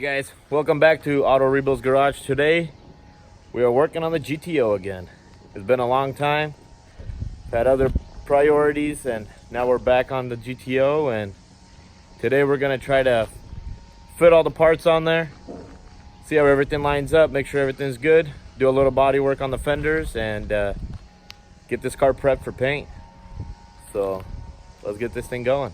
guys, welcome back to Auto Rebuilds Garage. Today we are working on the GTO again. It's been a long time, had other priorities, and now we're back on the GTO, and today we're going to try to fit all the parts on there, see how everything lines up, make sure everything's good, do a little body work on the fenders, and get this car prepped for paint. So let's get this thing going.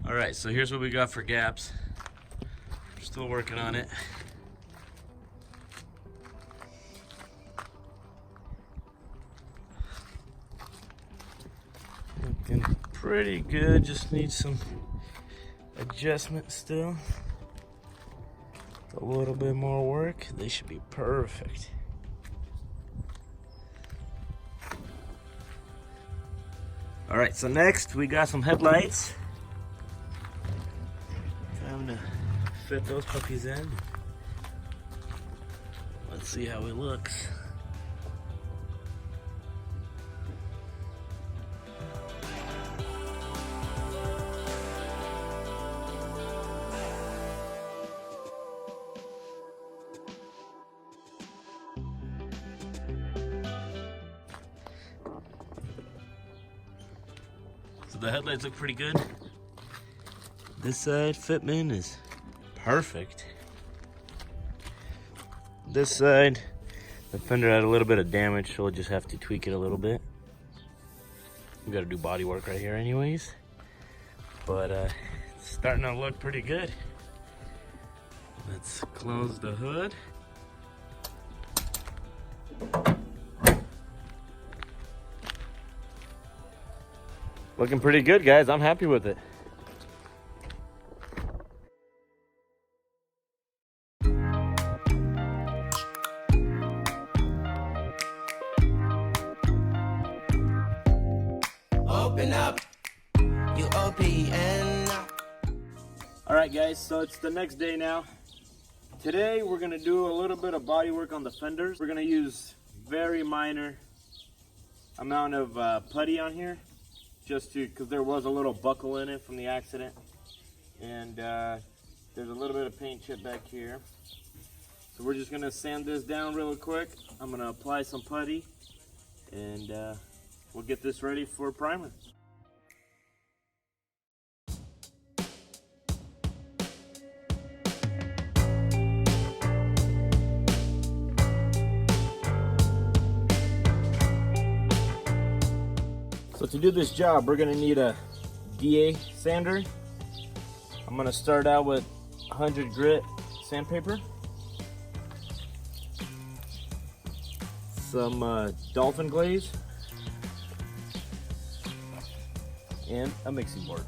Alright, so here's what we got for gaps. We're still working on it. Looking pretty good, just need some adjustment still. A little bit more work, they should be perfect. Alright, so next we got some headlights. Time to fit those puppies in. Let's see how it looks. So the headlights look pretty good. This side fitment is perfect. This side, the fender had a little bit of damage, so we'll just have to tweak it a little bit. We gotta do body work right here anyways. But it's starting to look pretty good. Let's close the hood. Looking pretty good, guys. I'm happy with it. Open up, you open up. All right, guys, so it's the next day now. Today we're gonna do a little bit of body work on the fenders. We're gonna use very minor amount of putty on here, just because there was a little buckle in it from the accident, and there's a little bit of paint chip back here. So we're just gonna sand this down real quick. I'm gonna apply some putty, and we'll get this ready for primer. So to do this job, we're gonna need a DA sander. I'm gonna start out with 100 grit sandpaper, some dolphin glaze, and a mixing board.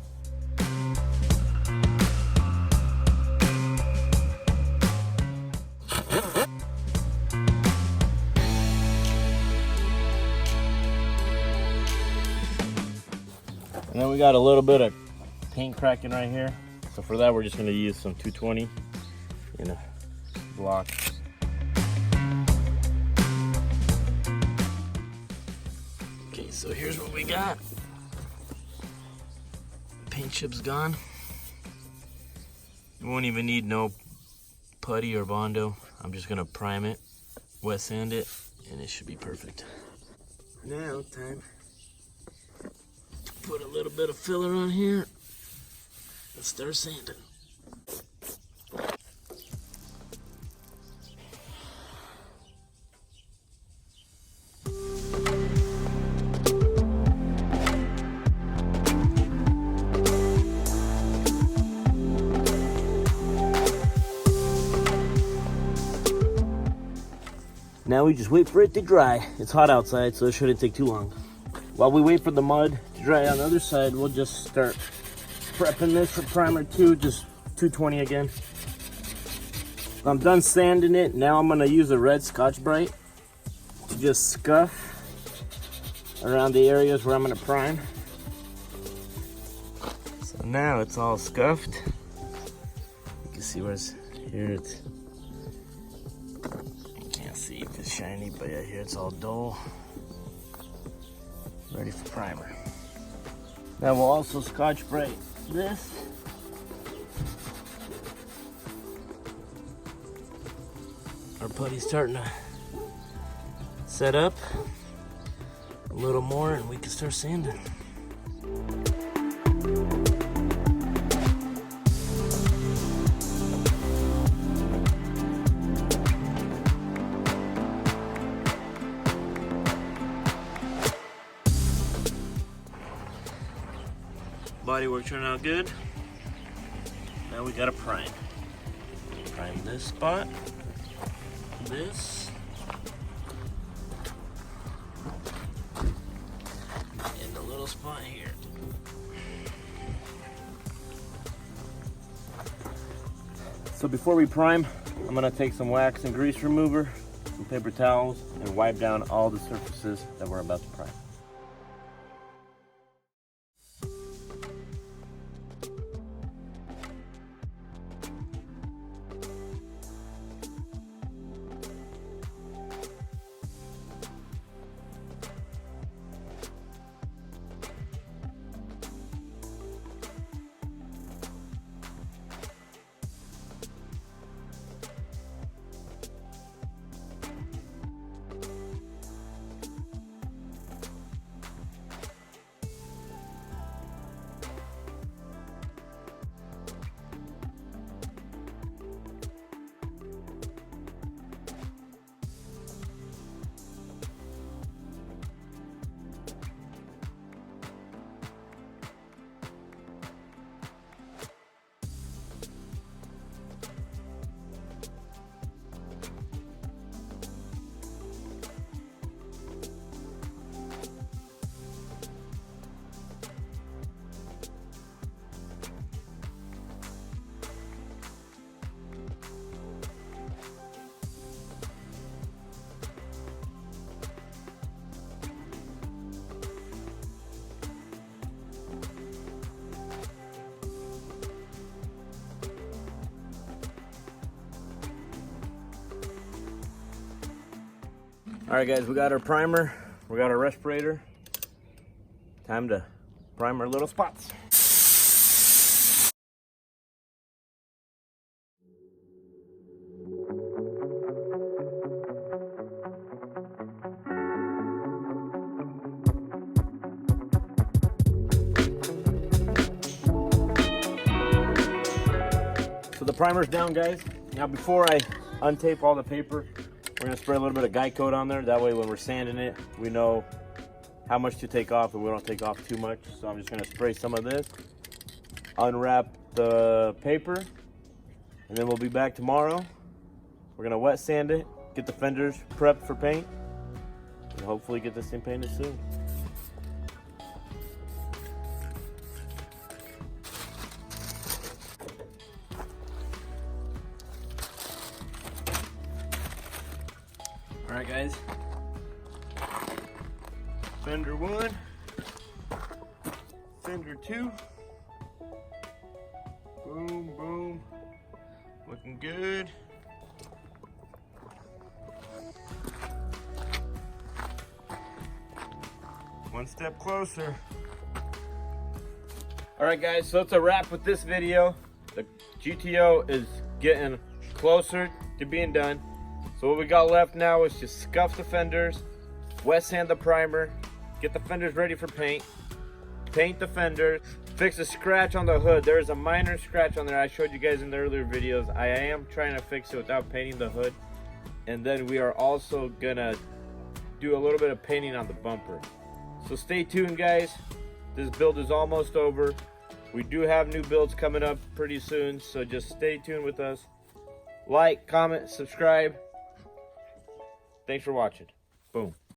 And then we got a little bit of paint cracking right here. So for that, we're just gonna use some 220 in a block. Okay, so here's what we got. Paint chip's gone. You won't even need no putty or Bondo. I'm just gonna prime it, wet sand it, and it should be perfect. Now, time Put a little bit of filler on here and start sanding. Now we just wait for it to dry. It's hot outside, so it shouldn't take too long. While we wait for the mud to dry on the other side, we'll just start prepping this for primer 2, just 220 again. I'm done sanding it. Now I'm gonna use a red Scotch-Brite to just scuff around the areas where I'm gonna prime. So now it's all scuffed. You can see where it's here. See if it's shiny, but yeah, here it's all dull. Ready for primer. Now we'll also Scotch-Brite this. Our putty's starting to set up a little more and we can start sanding. Bodywork turned out good. Now we gotta prime. Prime this spot, this, and the little spot here. So before we prime, I'm gonna take some wax and grease remover, some paper towels, and wipe down all the surfaces that we're about to prime. All right, guys, we got our primer, we got our respirator. Time to prime our little spots. So the primer's down, guys. Now before I untape all the paper, we're gonna spray a little bit of guide coat on there. That way when we're sanding it, we know how much to take off and we don't take off too much. So I'm just gonna spray some of this, unwrap the paper, and then we'll be back tomorrow. We're gonna wet sand it, get the fenders prepped for paint, and hopefully get this thing painted soon. All right, guys, fender 1, fender 2, boom, boom, looking good. One step closer. All right, guys, so it's a wrap with this video. The GTO is getting closer to being done. So what we got left now is just scuff the fenders, wet sand the primer, get the fenders ready for paint, paint the fender, fix a scratch on the hood. There's a minor scratch on there. I showed you guys in the earlier videos. I am trying to fix it without painting the hood. And then we are also gonna do a little bit of painting on the bumper. So stay tuned, guys. This build is almost over. We do have new builds coming up pretty soon, so just stay tuned with us. Like, comment, subscribe. Thanks for watching. Boom.